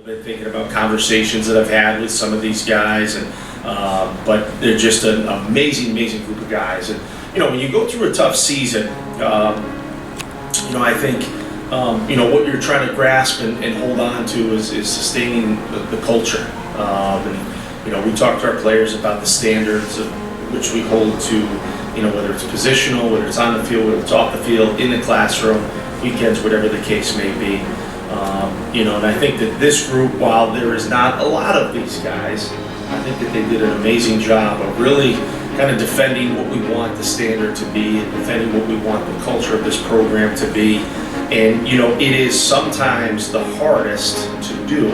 bit thinking about conversations that I've had with some of these guys, and but they're just an amazing group of guys. And when you go through a tough season, I think what you're trying to grasp and hold on to is sustaining the culture. And we talk to our players about the standards of which we hold to, whether it's positional, whether it's on the field, whether it's off the field, in the classroom, weekends, whatever the case may be. And I think that this group, while there is not a lot of these guys, I think that they did an amazing job of really kind of defending what we want the standard to be and defending what we want the culture of this program to be. And, it is sometimes the hardest to do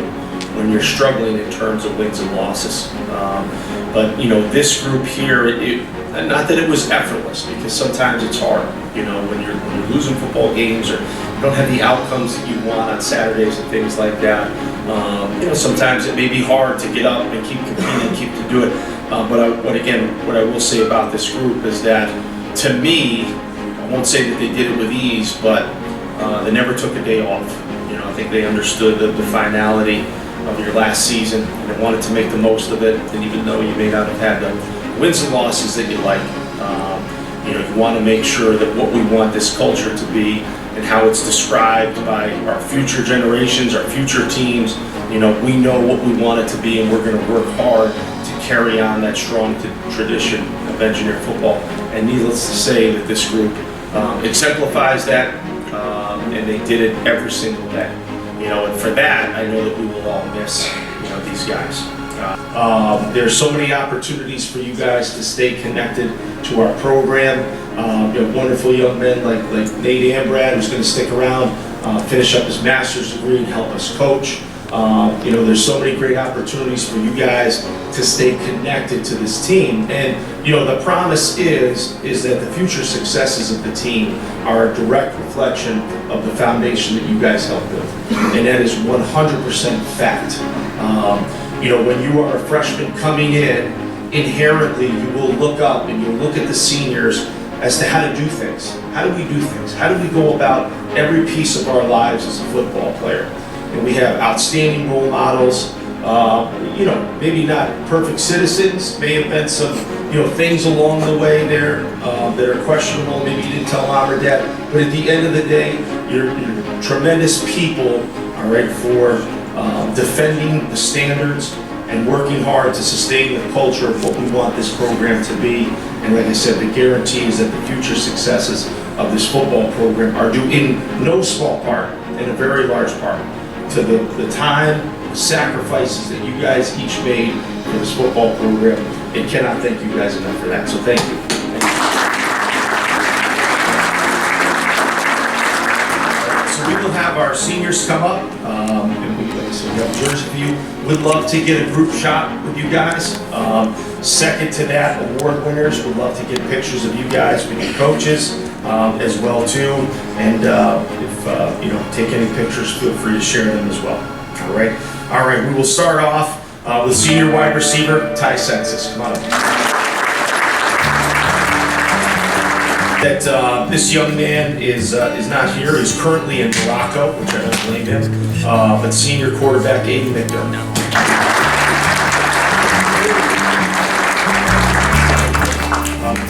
when you're struggling in terms of wins and losses. But this group here, not that it was effortless, because sometimes it's hard, when you're losing football games or you don't have the outcomes that you want on Saturdays and things like that. Sometimes it may be hard to get up and keep competing, keep to do it. But what I will say about this group is that, to me, I won't say that they did it with ease, but they never took a day off. I think they understood the finality of your last season, and they wanted to make the most of it. And even though you may not have had the wins and losses that you like, you want to make sure that what we want this culture to be and how it's described by our future generations, our future teams, we know what we want it to be, and we're going to work hard to carry on that strong tradition of engineer football. And needless to say that this group exemplifies that, and they did it every single day. And for that, I know that we will all miss, these guys. There's so many opportunities for you guys to stay connected to our program. Wonderful young men like Nate Ambrad, who's going to stick around, finish up his master's degree and help us coach. There's so many great opportunities for you guys to stay connected to this team. And, the promise is that the future successes of the team are a direct reflection of the foundation that you guys helped build. And that is 100% fact. When you are a freshman coming in, inherently you will look up and you'll look at the seniors as to how to do things. How do we do things? How do we go about every piece of our lives as a football player? And we have outstanding role models, maybe not perfect citizens, may have been some, things along the way there that are questionable, maybe you didn't tell mom or dad, but at the end of the day, you're tremendous people, all right, for defending the standards and working hard to sustain the culture of what we want this program to be. And like I said, the guarantee is that the future successes of this football program are due in no small part, in a very large part, to the time, the sacrifices that you guys each made for this football program. And cannot thank you guys enough for that, so thank you. So we will have our seniors come up, and we have jerseys for you. Would love to get a group shot with you guys. Second to that, award winners, would love to get pictures of you guys with your coaches as well too. And if take any pictures, feel free to share them as well. All right. We will start off with senior wide receiver Ty Census. Come on up. That this young man is not here. He's currently in Morocco, which I don't blame him. But senior quarterback Aiden McDermott.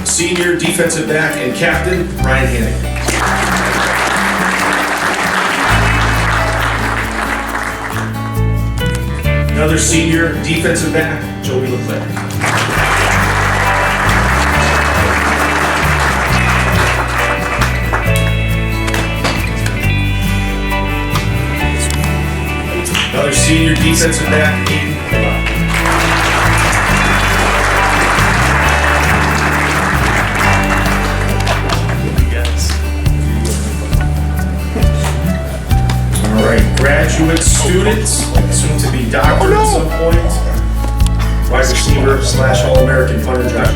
Senior defensive back and captain Ryan Hannigan. Another senior defensive back, Joey Leclerc. Another senior defensive back, Aiden McDermott. All right, graduate students, soon to be doctor at some point. Wide receiver / All-American punter Josh.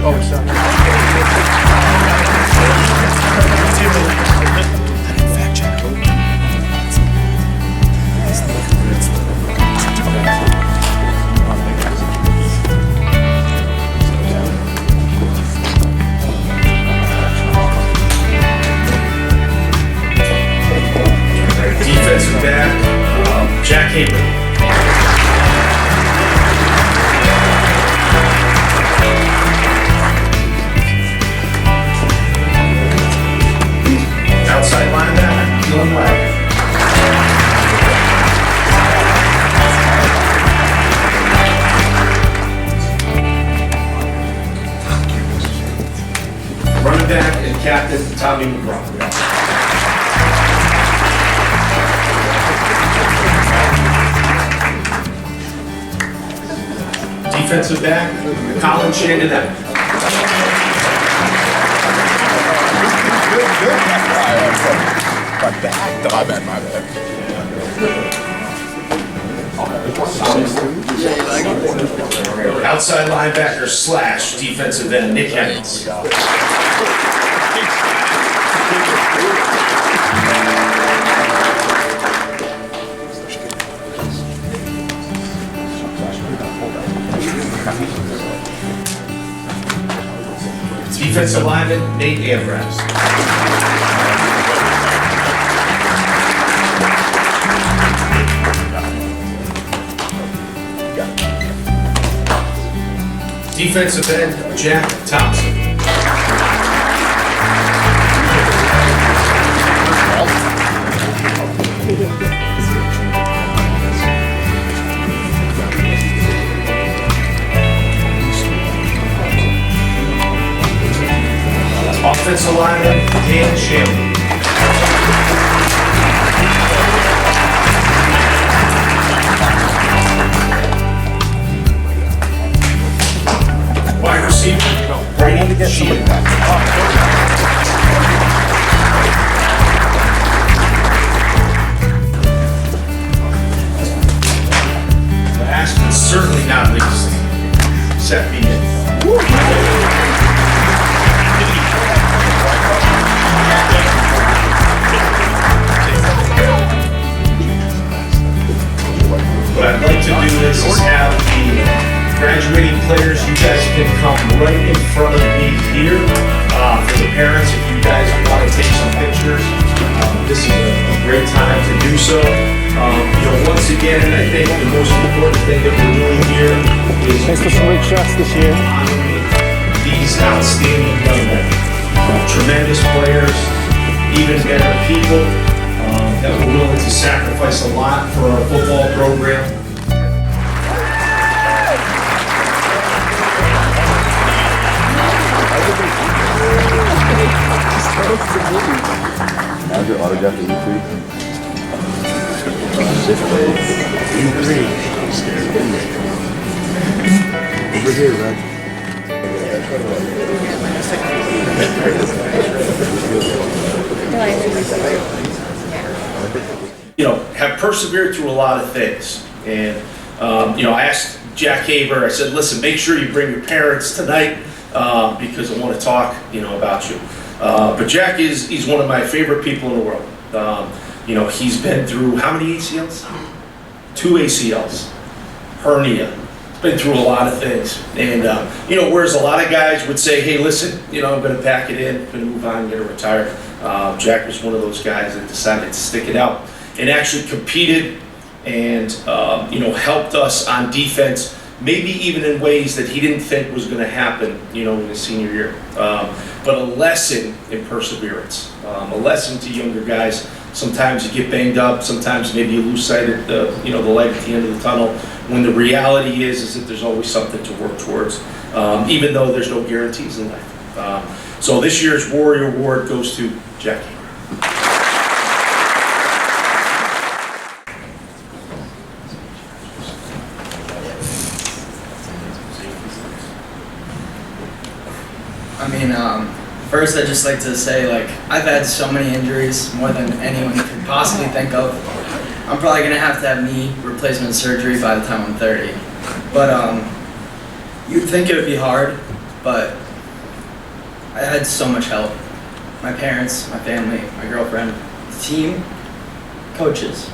Defensive back, Jack Haber. captain, Tommy McGraw. Defensive back, Colin Shandon. My bad. Outside linebacker / defensive end, Nick Hennings. Defensive lineman, Nate Ambrose. Defensive end, Jack Thompson. Offensive lineman, Dan Shanley. Wide receiver, Brady Sheehan. Last but certainly not least, Seth Bean. What I'd like to do is have the graduating players, you guys can come right in front of me here. For the parents, if you guys want to take some pictures, this is a great time to do so. Once again, I think the most important thing that we're doing here is thanks for some great shots this year. Honoring these outstanding young men, tremendous players, even better people that were willing to sacrifice a lot for our football program. How's your autograph to E3? Over here, Reg. Have persevered through a lot of things. And, I asked Jack Haber, I said, listen, make sure you bring your parents tonight because I want to talk, about you. But Jack he's one of my favorite people in the world. He's been through how many ACLs? 2 ACLs, hernia. He's been through a lot of things. And, whereas a lot of guys would say, hey, listen, I'm going to pack it in, I'm going to move on, I'm going to retire. Jack was one of those guys that decided to stick it out and actually competed and, helped us on defense, maybe even in ways that he didn't think was going to happen, in his senior year. But a lesson in perseverance, a lesson to younger guys. Sometimes you get banged up, sometimes maybe you lose sight of the light at the end of the tunnel, when the reality is that there's always something to work towards, even though there's no guarantees in life. So this year's Warrior Award goes to Jackie. First I'd just like to say, I've had so many injuries, more than anyone could possibly think of. I'm probably going to have knee replacement surgery by the time I'm 30. But you'd think it would be hard, but I had so much help. My parents, my family, my girlfriend, the team, coaches.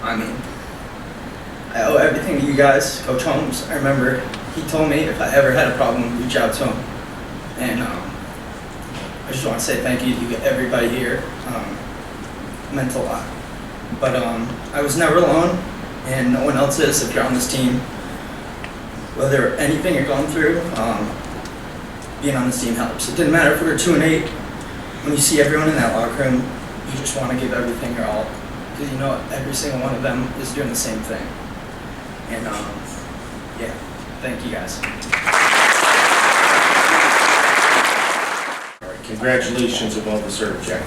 I owe everything to you guys. Coach Holmes, I remember he told me if I ever had a problem, reach out to him. And I just want to say thank you to everybody here. It meant a lot. But I was never alone, and no one else is if you're on this team. Whether anything you're going through, being on this team helps. It didn't matter if we were 2-8. When you see everyone in that locker room, you just want to give everything your all. Because every single one of them is doing the same thing. And thank you guys. Congratulations, and well deserved, Jack.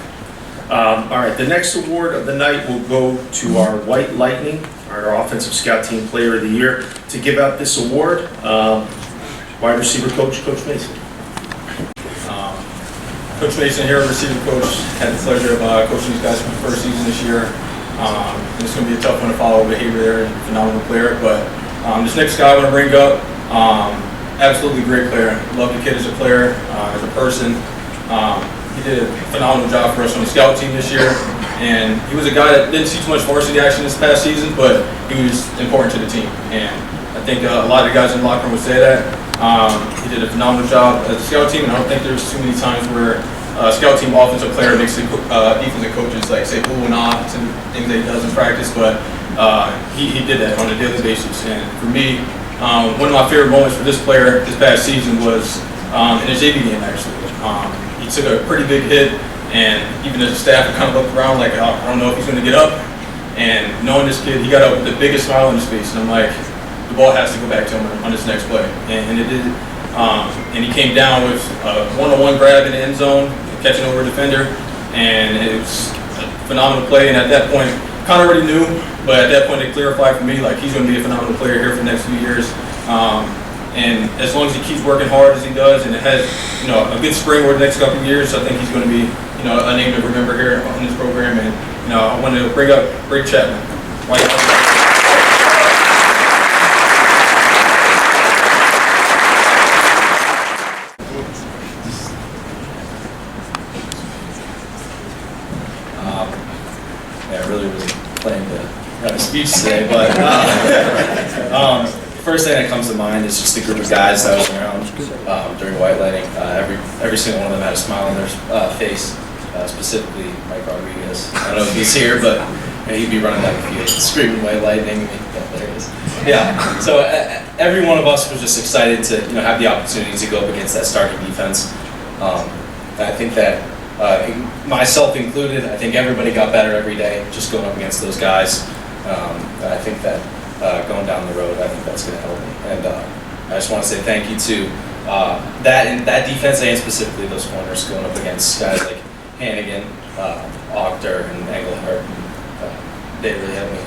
All right, the next award of the night will go to our White Lightning, our Offensive Scout Team Player of the Year. To give out this award, wide receiver coach, Coach Mason. Coach Mason here, receiver coach. Had the pleasure of coaching these guys for the first season this year. It's going to be a tough one to follow behavior there, and phenomenal player. But this next guy I want to bring up, absolutely great player. Love the kid as a player, as a person. He did a phenomenal job for us on the scout team this year. And he was a guy that didn't see too much varsity action this past season, but he was important to the team. And I think a lot of the guys in the locker room would say that. He did a phenomenal job as a scout team, and I don't think there's too many times where a scout team offensive player makes the defensive coaches like say ooh and ah to things that he does in practice, but he did that on a daily basis. And for me, one of my favorite moments for this player this past season was in his JV game actually. He took a pretty big hit, and even as a staff we kind of looked around like, I don't know if he's going to get up. And knowing this kid, he got up with the biggest smile on his face, and I'm like, the ball has to go back to him on this next play, and it did. And he came down with a one-on-one grab in the end zone, catching over a defender, and it was a phenomenal play. And at that point, kind of already knew, but at that point it clarified for me like he's going to be a phenomenal player here for the next few years. And as long as he keeps working hard as he does, and it has a good spring over the next couple of years, I think he's going to be a name to remember here on this program. And I want to bring up Rick Chapman. I really was planning to have a speech today, but first thing that comes to mind is just the group of guys that was around during White Lightning. Every single one of them had a smile on their face, specifically Mike Rodriguez. I don't know if he's here, but he'd be running down the field screaming White Lightning. There it is. Yeah, so every one of us was just excited to have the opportunity to go up against that starting defense. I think that myself included, I think everybody got better every day just going up against those guys. And I think that going down the road, I think that's going to help me. And I just want to say thank you to that defense and specifically those corners going up against guys like Hannigan, Octor, and Engelhardt. They really helped me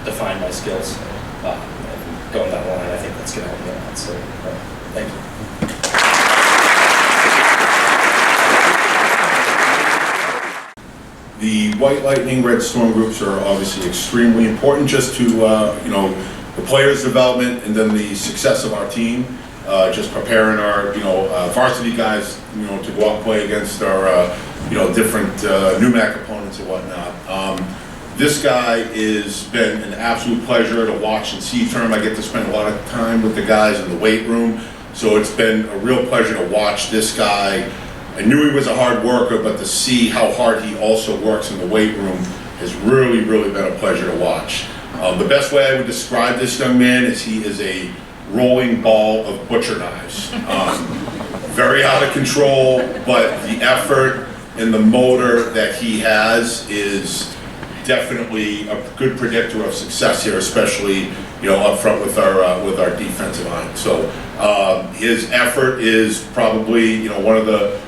define my skills. Going down the line, I think that's going to help me a lot. So thank you. The White Lightning, Red Storm groups are obviously extremely important just to, the players' development and then the success of our team. Just preparing our, varsity guys, to go out and play against our, different NUMAC opponents and whatnot. This guy has been an absolute pleasure to watch and see term. I get to spend a lot of time with the guys in the weight room, so it's been a real pleasure to watch this guy. I knew he was a hard worker, but to see how hard he also works in the weight room has really, really been a pleasure to watch. The best way I would describe this young man is he is a rolling ball of butcher knives. Very out of control, but the effort and the motor that he has is definitely a good predictor of success here, especially up front with our defensive line. So his effort is probably one of the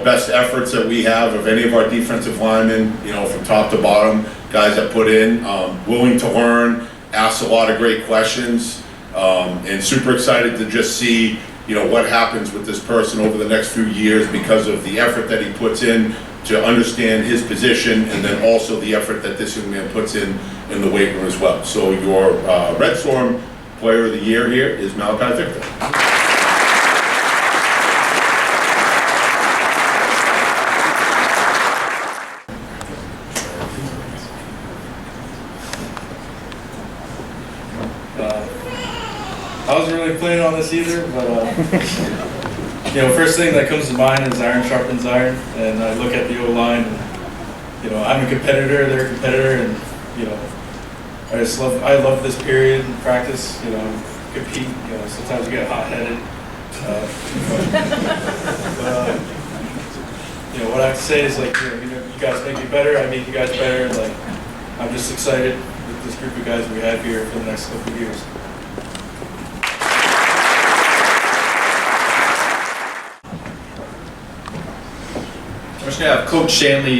best efforts that we have of any of our defensive linemen. From top to bottom, guys that put in, willing to learn, asks a lot of great questions, and super excited to just see what happens with this person over the next few years because of the effort that he puts in to understand his position, and then also the effort that this young man puts in the weight room as well. So your Red Storm Player of the Year here is Malachi Victor. I wasn't really planning on this either, but first thing that comes to mind is iron sharpens iron, and I look at the O-line, and I'm a competitor, they're a competitor, and I love this period in practice. Compete. Sometimes you get hot-headed. What I have to say is you guys make me better. I make you guys better. I'm just excited with this group of guys we have here for the next couple of years. just gonna have Coach Shanley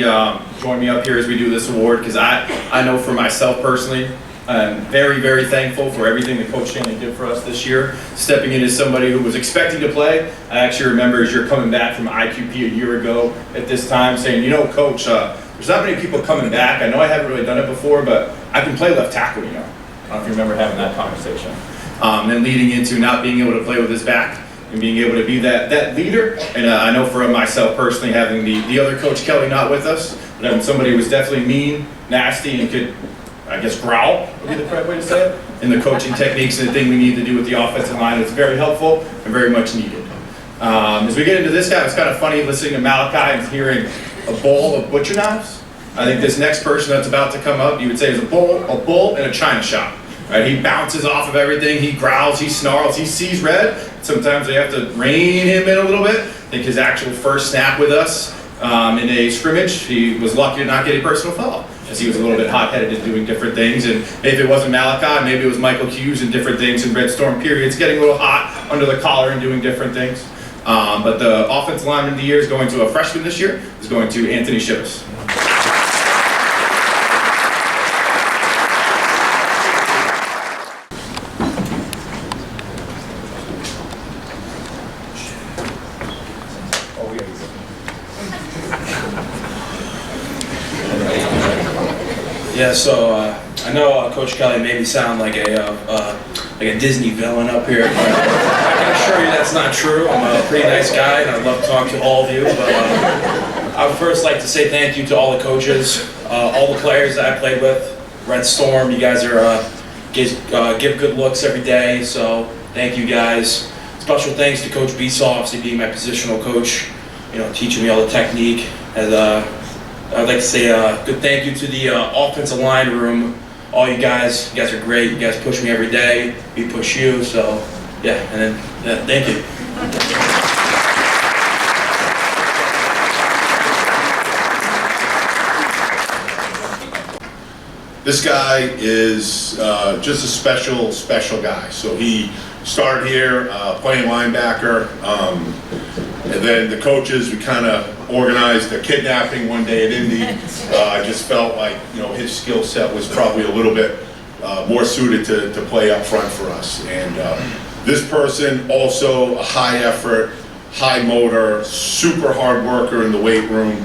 join me up here as we do this award, because I know for myself personally, I'm very, very thankful for everything that Coach Shanley did for us this year. Stepping in as somebody who was expecting to play. I actually remember as you're coming back from IQP a year ago at this time saying, you know, Coach, there's not many people coming back. I know I haven't really done it before, but I can play left tackle, you know. I don't know if you remember having that conversation. And leading into not being able to play with his back and being able to be that leader. And I know for myself personally, having the other Coach Kelly not with us, but having somebody who was definitely mean, nasty, and could, I guess, growl would be the correct way to say it. And the coaching techniques and the thing we need to do with the offensive line is very helpful and very much needed. As we get into this guy, it's kind of funny listening to Malachi and hearing a bowl of butcher knives. I think this next person that's about to come up, you would say is a bull in a china shop. Right? He bounces off of everything, he growls, he snarls, he sees red. Sometimes they have to rein him in a little bit. I think his actual first snap with us in a scrimmage, he was lucky to not get a personal foul, as he was a little bit hot-headed and doing different things. And maybe it wasn't Malachi, maybe it was Michael Hughes and different things in Red Storm periods, getting a little hot under the collar and doing different things. But the offensive lineman of the year is going to a freshman this year, is going to Anthony Shivas. Yeah, so I know Coach Kelly made me sound like a Disney villain up here, but I can assure you that's not true. I'm a pretty nice guy, and I'd love to talk to all of you. But I would first like to say thank you to all the coaches, all the players that I played with. Red Storm, you guys are give good looks every day, so thank you guys. Special thanks to Coach Beasaw, obviously being my positional coach, you know, teaching me all the technique. And I'd like to say a good thank you to the offensive line room. All you guys are great. You guys push me every day. We push you. So, yeah, and then thank you. This guy is just a special guy. So he started here playing linebacker, and then the coaches, we kind of organized a kidnapping one day at Indy. I just felt like, you know, his skill set was probably a little bit more suited to play up front for us. And this person, also a high effort, high motor, super hard worker in the weight room,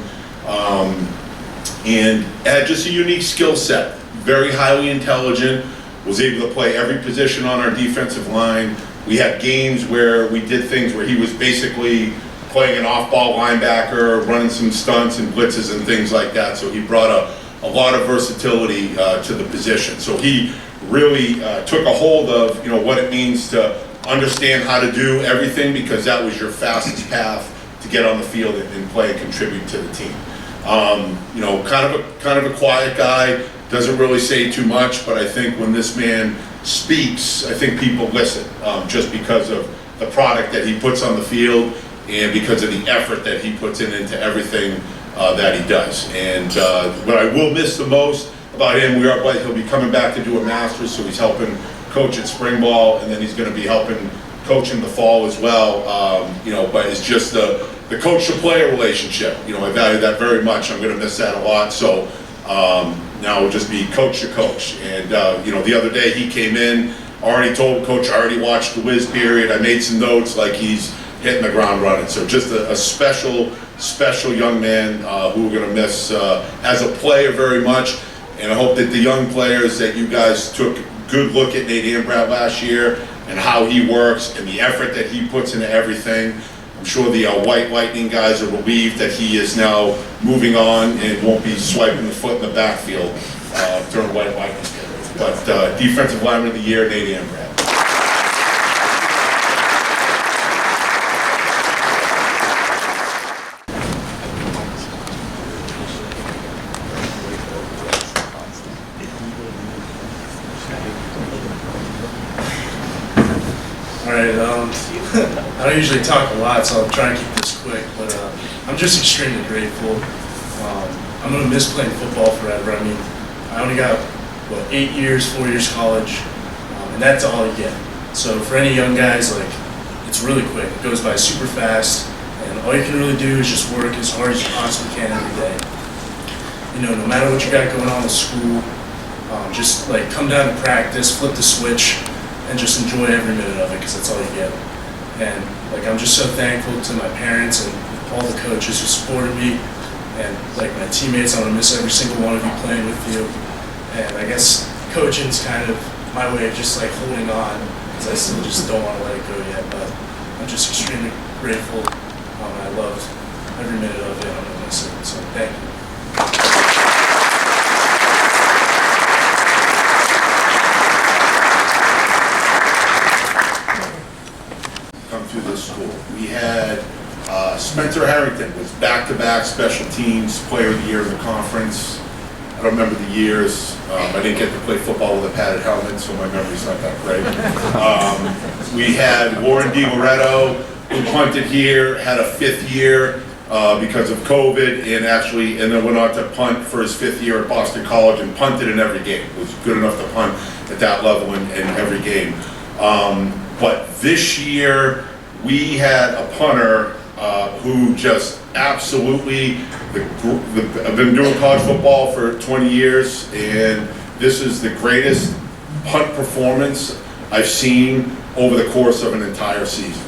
and had just a unique skill set. Very highly intelligent, was able to play every position on our defensive line. We had games where we did things where he was basically playing an off-ball linebacker, running some stunts and blitzes and things like that. So he brought a lot of versatility to the position. So he really took a hold of, you know, what it means to understand how to do everything, because that was your fastest path to get on the field and play and contribute to the team. You know, kind of a quiet guy. Doesn't really say too much, but I think when this man speaks, I think people listen, just because of the product that he puts on the field and because of the effort that he puts into everything that he does. And what I will miss the most about him, he'll be coming back to do a master's, so he's helping coach at spring ball, and then he's going to be helping coach in the fall as well. You know, but it's just the coach to player relationship. You know, I value that very much. I'm going to miss that a lot. So. Now it'll just be coach to coach. And, you know, the other day he came in, already told coach, I already watched the whiz period. I made some notes, like he's hitting the ground running. So just a special young man who we're going to miss as a player very much. And I hope that the young players that you guys took a good look at Nate Ambrad last year and how he works and the effort that he puts into everything. I'm sure the White Lightning guys are relieved that he is now moving on and won't be swiping the foot in the backfield during White Lightning. But Defensive Lineman of the Year, Nate Ambrad. All right, I don't usually talk a lot, so I'll try and keep this quick, but I'm just extremely grateful. I'm going to miss playing football forever. I mean, I only got, 8 years, 4 years college, and that's all you get. So for any young guys, like, it's really quick. It goes by super fast, and all you can really do is just work as hard as you possibly can every day. You know, no matter what you got going on in school, just like come down to practice, flip the switch, and just enjoy every minute of it, because that's all you get. And like, I'm just so thankful to my parents and all the coaches who supported me, and like my teammates. I want to miss every single one of you playing with you. And I guess coaching's kind of my way of just like holding on, because I still just don't want to let it go yet. But I'm just extremely grateful. I loved every minute of it. I'm gonna miss it. So thank you. Come through this school. We had Spencer Harrington was back-to-back special teams player of the year in the conference. I don't remember the years. I didn't get to play football with a padded helmet, so my memory's not that great. We had Warren DiLoretto, who punted here, had a 5th year because of COVID, and then went on to punt for his 5th year at Boston College and punted in every game. Was good enough to punt at that level in every game. But this year, we had a punter who just absolutely, I've been doing college football for 20 years, and this is the greatest punt performance I've seen over the course of an entire season.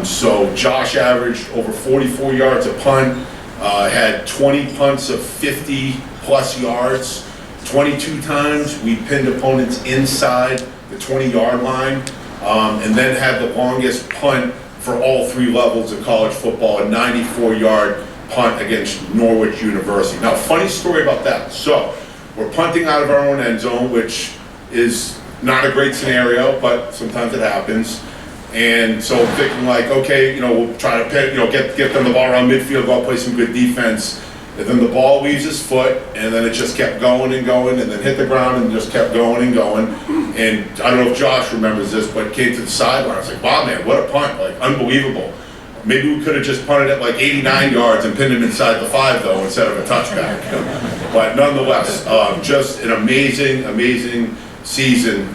So Josh averaged over 44 yards a punt, had 20 punts of 50 plus yards. 22 times we pinned opponents inside the 20-yard line, and then had the longest punt for all 3 levels of college football, a 94-yard punt against Norwich University. Now, funny story about that. So, we're punting out of our own end zone, which is not a great scenario, but sometimes it happens. And so I'm thinking like, okay, you know, we'll try to pin, you know, get them the ball around midfield, go out, play some good defense. And then the ball leaves his foot, and then it just kept going and going, and then hit the ground and just kept going and going. And I don't know if Josh remembers this, but came to the sideline. I was like, wow, man, what a punt, like unbelievable. Maybe we could have just punted it like 89 yards and pinned him inside the 5 though, instead of a touchback. But nonetheless, just an amazing, amazing season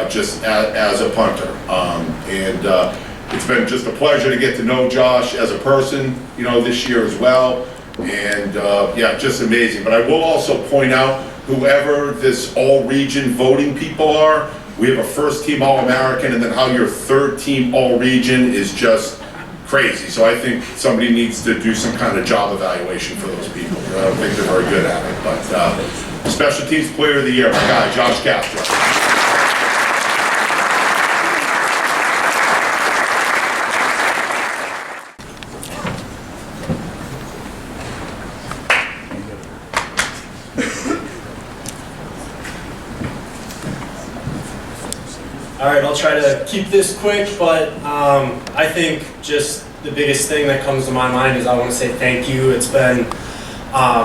just as a punter. It's been just a pleasure to get to know Josh as a person, you know, this year as well. And yeah, just amazing. But I will also point out, whoever this all-region voting people are, we have a first-team All-American, and then how your third-team All-Region is just crazy. So I think somebody needs to do some kind of job evaluation for those people. I don't think they're very good at it. But Special Teams Player of the Year, my guy, Josh Castro. All right, I'll try to keep this quick, but I think just the biggest thing that comes to my mind is I want to say thank you. It's been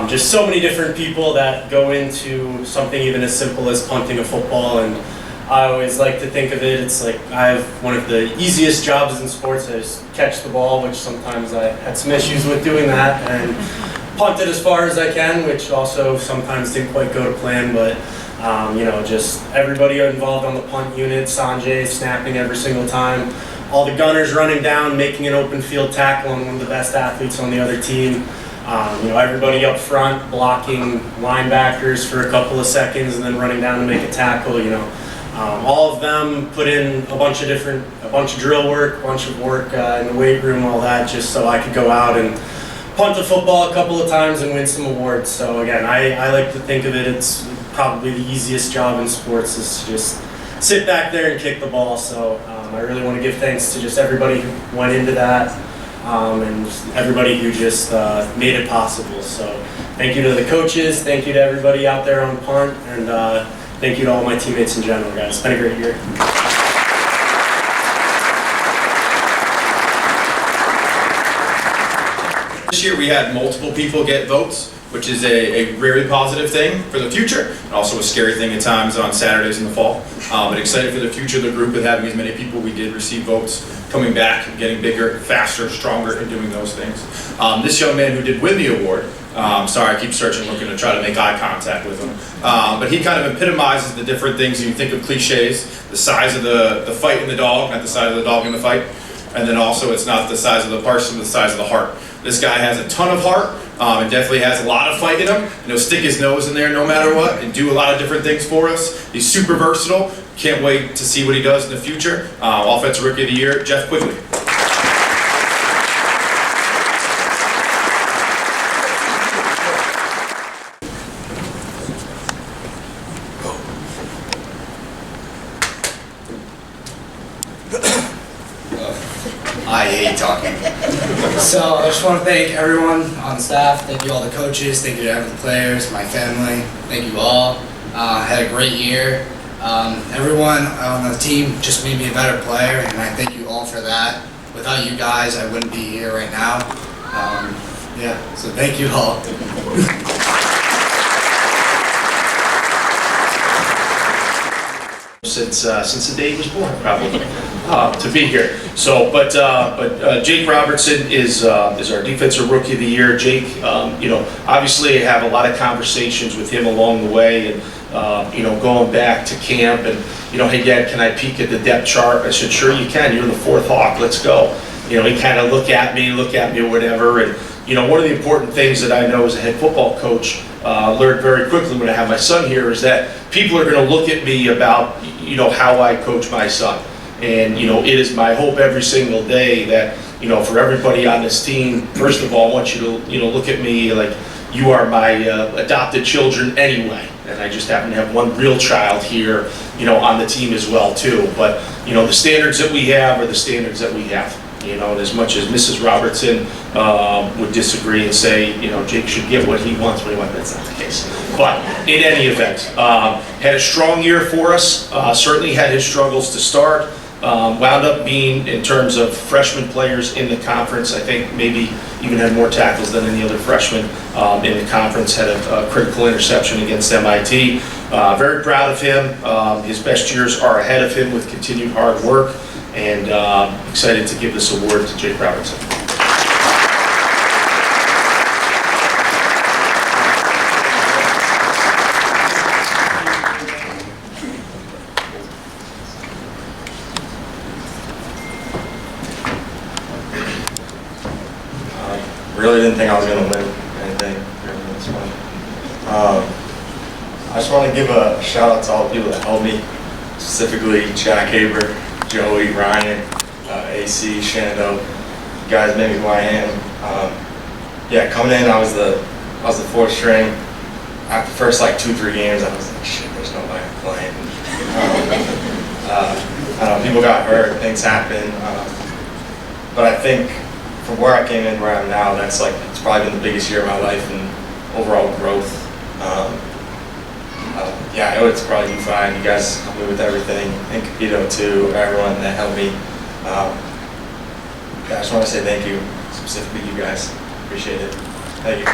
just so many different people that go into something even as simple as punting a football, and I always like to think of it, it's like I have one of the easiest jobs in sports. I just catch the ball, which sometimes I had some issues with doing that, and punt it as far as I can, which also sometimes didn't quite go to plan, but you know, just everybody involved on the punt unit, Sanjay snapping every single time, all the gunners running down, making an open field tackle on one of the best athletes on the other team, you know, everybody up front blocking linebackers for a couple of seconds and then running down to make a tackle, you know. All of them put in a bunch of drill work, a bunch of work in the weight room, all that, just so I could go out and punt a football a couple of times and win some awards. So again, I like to think of it, it's probably the easiest job in sports is to just sit back there and kick the ball. So I really want to give thanks to just everybody who went into that and everybody who just made it possible. So thank you to the coaches, thank you to everybody out there on punt, and thank you to all my teammates in general, guys. It's been a great year. This year we had multiple people get votes, which is a very positive thing for the future, and also a scary thing at times on Saturdays in the fall. But excited for the future of the group with having as many people. We did receive votes, coming back, getting bigger, faster, stronger, and doing those things. This young man who did win the award, sorry, I keep searching, looking to try to make eye contact with him. But he kind of epitomizes the different things you think of cliches, the size of the fight in the dog, not the size of the dog in the fight. and then also it's not the size of the person, the size of the heart. This guy has a ton of heart, and definitely has a lot of fight in him, and he'll stick his nose in there no matter what, and do a lot of different things for us. He's super versatile. Can't wait to see what he does in the future. Offensive Rookie of the Year, Jeff Quigley. I hate talking. So I just want to thank everyone on the staff. Thank you all the coaches. Thank you to every the players, my family. Thank you all. Had a great year. Everyone on the team just made me a better player, and I thank you all for that. Without you guys, I wouldn't be here right now. Yeah, so thank you all. Since the day he was born, probably, to be here. So, but Jake Robertson is our Defensive Rookie of the Year. Jake, obviously I have a lot of conversations with him along the way, and going back to camp, and hey Dad, can I peek at the depth chart? I said, sure you can. You're the fourth Hawk. Let's go. He kind of look at me or whatever, and one of the important things that I know as a head football coach, learned very quickly when I have my son here, is that people are going to look at me about how I coach my son. And it is my hope every single day that for everybody on this team, first of all, I want you to look at me like you are my adopted children anyway. And I just happen to have one real child here on the team as well too. But the standards that we have are the standards that we have. And as much as Mrs. Robertson would disagree and say, Jake should get what he wants when he wants, that's not the case. But in any event, had a strong year for us, certainly had his struggles to start, wound up being, in terms of freshman players in the conference, I think maybe even had more tackles than any other freshman in the conference, had a critical interception against MIT. Very proud of him. His best years are ahead of him with continued hard work. And excited to give this award to Jake Robertson. Really didn't think I was going to win anything during this one. I just want to give a shout out to all the people that helped me, specifically Jack Haber, Joey, Ryan, AC, Shando. You guys made me who I am. Coming in, I was the fourth string. After the first 2-3 games, I was like, shit, there's nobody playing. I know people got hurt, things happened, but I think from where I came in, where I am now, it's probably been the biggest year of my life in overall growth. I know it's probably you five. You guys helped me with everything, and Capito too, everyone that helped me. I just want to say thank you, specifically you guys. Appreciate it. Thank you.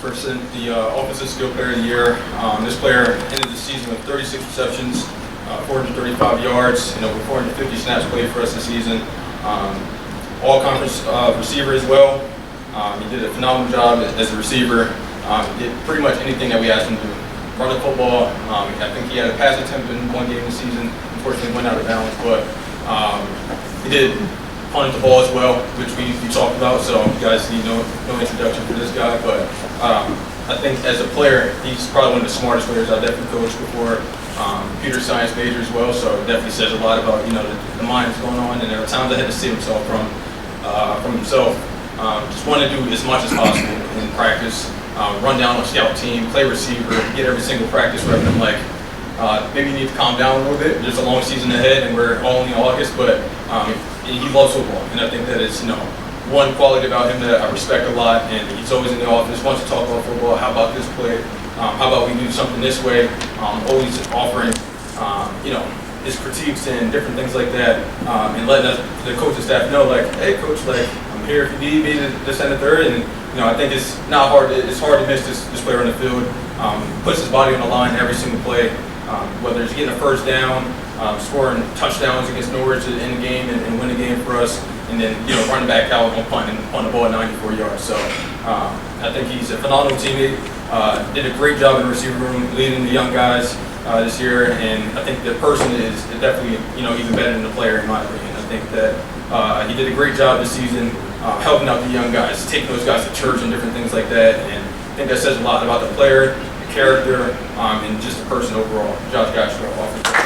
Person, the Offensive Skill Player of the Year. This player ended the season with 36 receptions, 435 yards, over 450 snaps played for us this season. All-conference receiver as well. He did a phenomenal job as a receiver. He did pretty much anything that we asked him to do. Run the football. I think he had a pass attempt in one game this season. Unfortunately, went out of bounds, but he did punt the ball as well, which we talked about. So you guys need no introduction for this guy, but I think as a player, he's probably one of the smartest players I've definitely coached before. Computer science major as well, so it definitely says a lot about the mind that's going on, and there are times I had to save himself from himself. Just want to do as much as possible in practice, run down a scout team, play receiver, get every single practice rep. And maybe you need to calm down a little bit. There's a long season ahead, and we're only in August, but he loves football, and I think that is one quality about him that I respect a lot. And he's always in the office, wants to talk about football. How about this play? How about we do something this way? Always offering, his critiques and different things like that, and letting the coaching staff know, hey, coach, I'm here if you need me to send a third. And I think it's not hard. It's hard to miss this player on the field. Puts his body on the line every single play, whether it's getting a first down, scoring touchdowns against Norwich in the game and win the game for us, and then running back out on punt and punt the ball at 94 yards. So I think he's a phenomenal teammate. did a great job in the receiver room, leading the young guys this year, and I think the person is definitely, even better than the player in my opinion. I think that he did a great job this season, helping out the young guys, taking those guys to church and different things like that, and I think that says a lot about the player, the character, and just the person overall. Josh Gastro, offensive.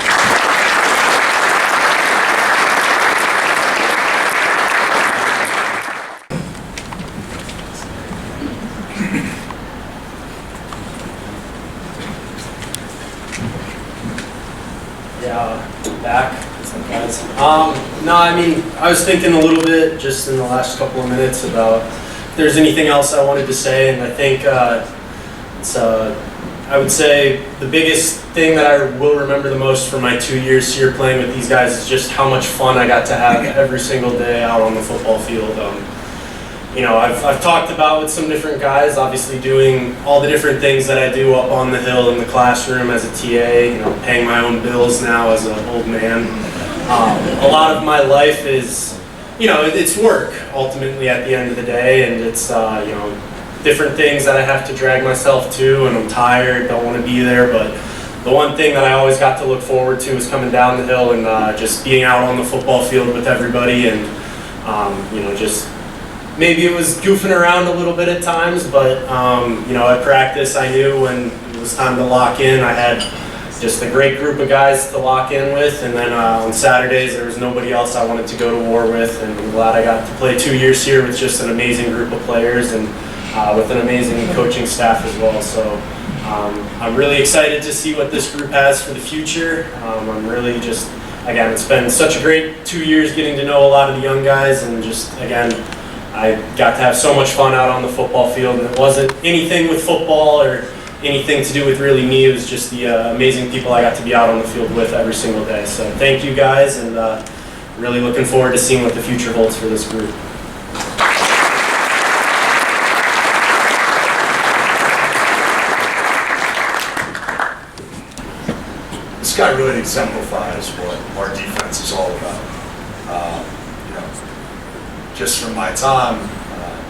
Back. Guys. No, I mean, I was thinking a little bit just in the last couple of minutes about if there's anything else I wanted to say, and I think I would say the biggest thing that I will remember the most from my 2 years here playing with these guys is just how much fun I got to have every single day out on the football field. I've talked about with some different guys, obviously doing all the different things that I do up on the hill in the classroom as a TA, paying my own bills now as an old man. A lot of my life is, it's work ultimately at the end of the day, and it's, different things that I have to drag myself to, and I'm tired, don't want to be there, but the one thing that I always got to look forward to is coming down the hill and just being out on the football field with everybody, and, just maybe it was goofing around a little bit at times, but, at practice I knew when it was time to lock in. I had just a great group of guys to lock in with, and then on Saturdays there was nobody else I wanted to go to war with, and I'm glad I got to play 2 years here with just an amazing group of players and with an amazing coaching staff as well. So I'm really excited to see what this group has for the future. I'm really just, again, it's been such a great 2 years getting to know a lot of the young guys, and just, again, I got to have so much fun out on the football field, and it wasn't anything with football or anything to do with really me. It was just the amazing people I got to be out on the field with every single day. So thank you guys, and really looking forward to seeing what the future holds for this group. This guy really exemplifies what our defense is all about. Just from my time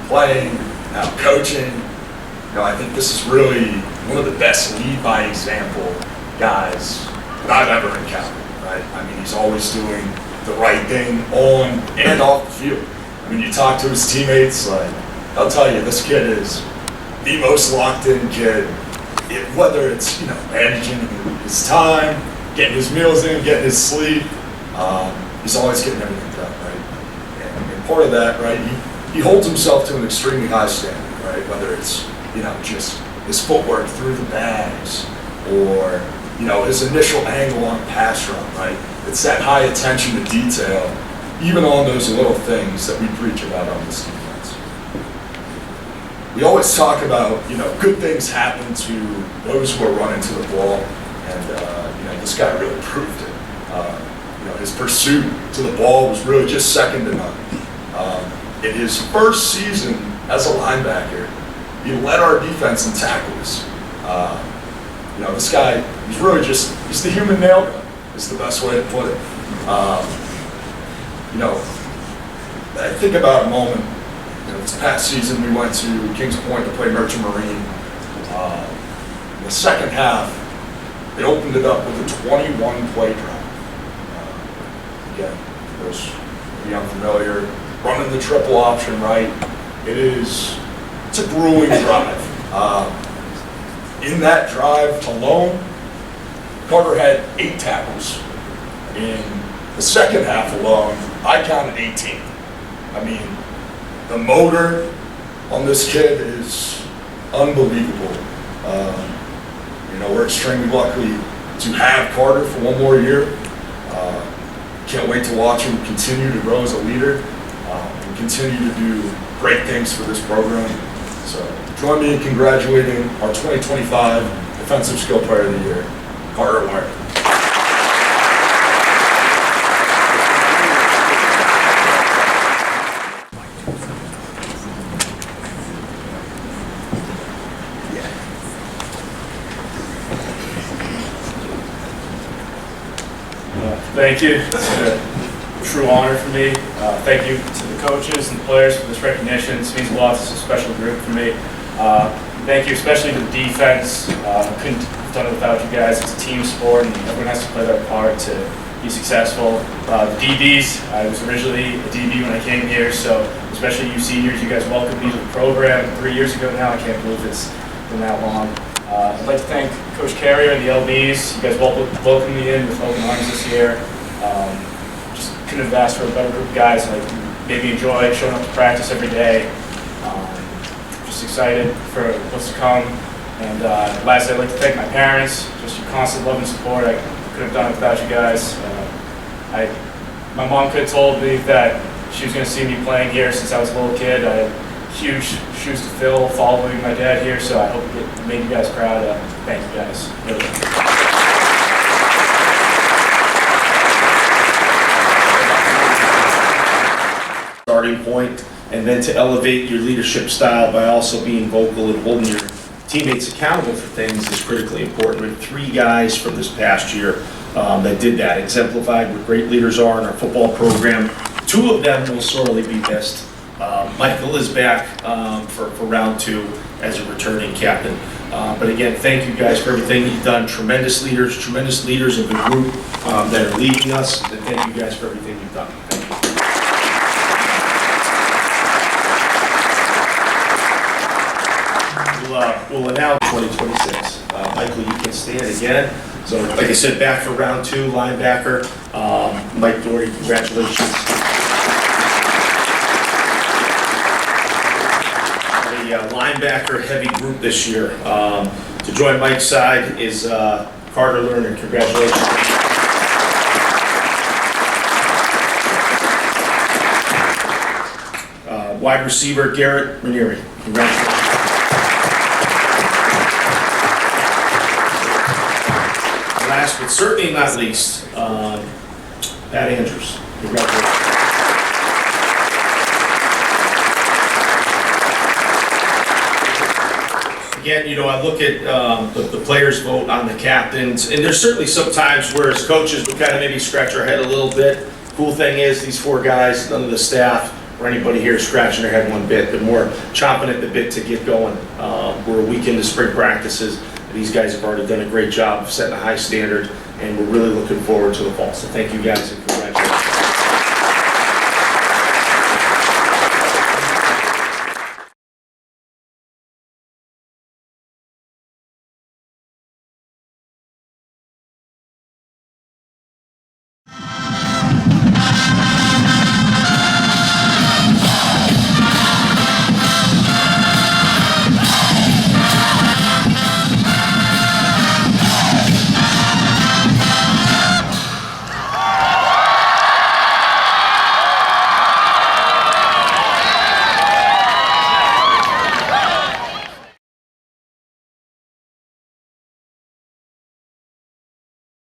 playing, now coaching, I think this is really one of the best lead by example guys that I've ever encountered, right? I mean, he's always doing the right thing on and off the field. I mean, you talk to his teammates, I'll tell you, this kid is the most locked in kid, whether it's, managing his time, getting his meals in, getting his sleep, he's always getting everything done, right? And part of that, right, he holds himself to an extremely high standard, right? Whether it's, just his footwork through the bags, or, his initial angle on a pass run, right? It's that high attention to detail, even on those little things that we preach about on this defense. We always talk about, good things happen to those who are running to the ball, and, this guy really proved it. His pursuit to the ball was really just second to none. In his first season as a linebacker, he led our defense in tackles. This guy, he's really he's the human nail gun, is the best way to put it. I think about a moment, this past season we went to Kings Point to play Merchant Marine. In the second half, they opened it up with a 21-play drive. Again, those be unfamiliar, running the triple option, right? It's a grueling drive. In that drive alone, Carter had 8 tackles. In the second half alone, I counted 18. I mean, the motor on this kid is unbelievable. We're extremely lucky to have Carter for one more year. Can't wait to watch him continue to grow as a leader and continue to do great things for this program. So join me in congratulating our 2025 Defensive Skill Player of the Year, Carter Martin. Thank you. It's a true honor for me. Thank you to the coaches and the players for this recognition. This means a lot. It's a special group for me. thank you, especially to the defense. Couldn't have done it without you guys. It's a team sport, and everyone has to play their part to be successful. The DBs, I was originally a DB when I came here, so especially you seniors, you guys welcomed me to the program 3 years ago now. I can't believe it's been that long. I'd like to thank Coach Carrier and the LBs. You guys welcomed me in with open arms this year. Just couldn't have asked for a better group of guys. Like, made me enjoy showing up to practice every day. Just excited for what's to come. And lastly, I'd like to thank my parents. Just your constant love and support. I couldn't have done it without you guys. My mom could have told me that she was going to see me playing here since I was a little kid. I had huge shoes to fill following my dad here, so I hope it made you guys proud. Thank you guys. Really. Starting point, and then to elevate your leadership style by also being vocal and holding your teammates accountable for things is critically important. We have 3 guys from this past year that did that, exemplified what great leaders are in our football program. 2 of them will sorely be missed. Michael is back for round 2 as a returning captain. But again, thank you guys for everything you've done. Tremendous leaders of the group that are leading us, and thank you guys for everything you've done. Thank you. We'll announce 2026. Michael, you can stand again. So, like I said, back for round 2, linebacker. Mike Doherty, congratulations. The linebacker heavy group this year. To join Mike's side is Carter Lerner. Congratulations. Wide receiver Garrett Ranieri. Congratulations. Last but certainly not least, Pat Andrews. Congratulations. Again, you know, I look at the players' vote on the captains, and there's certainly some times where as coaches we kind of maybe scratch our head a little bit. Cool thing is these 4 guys, none of the staff or anybody here is scratching their head one bit. They're more chomping at the bit to get going. We're a week into spring practices. These guys have already done a great job of setting a high standard, and we're really looking forward to the fall. So thank you guys.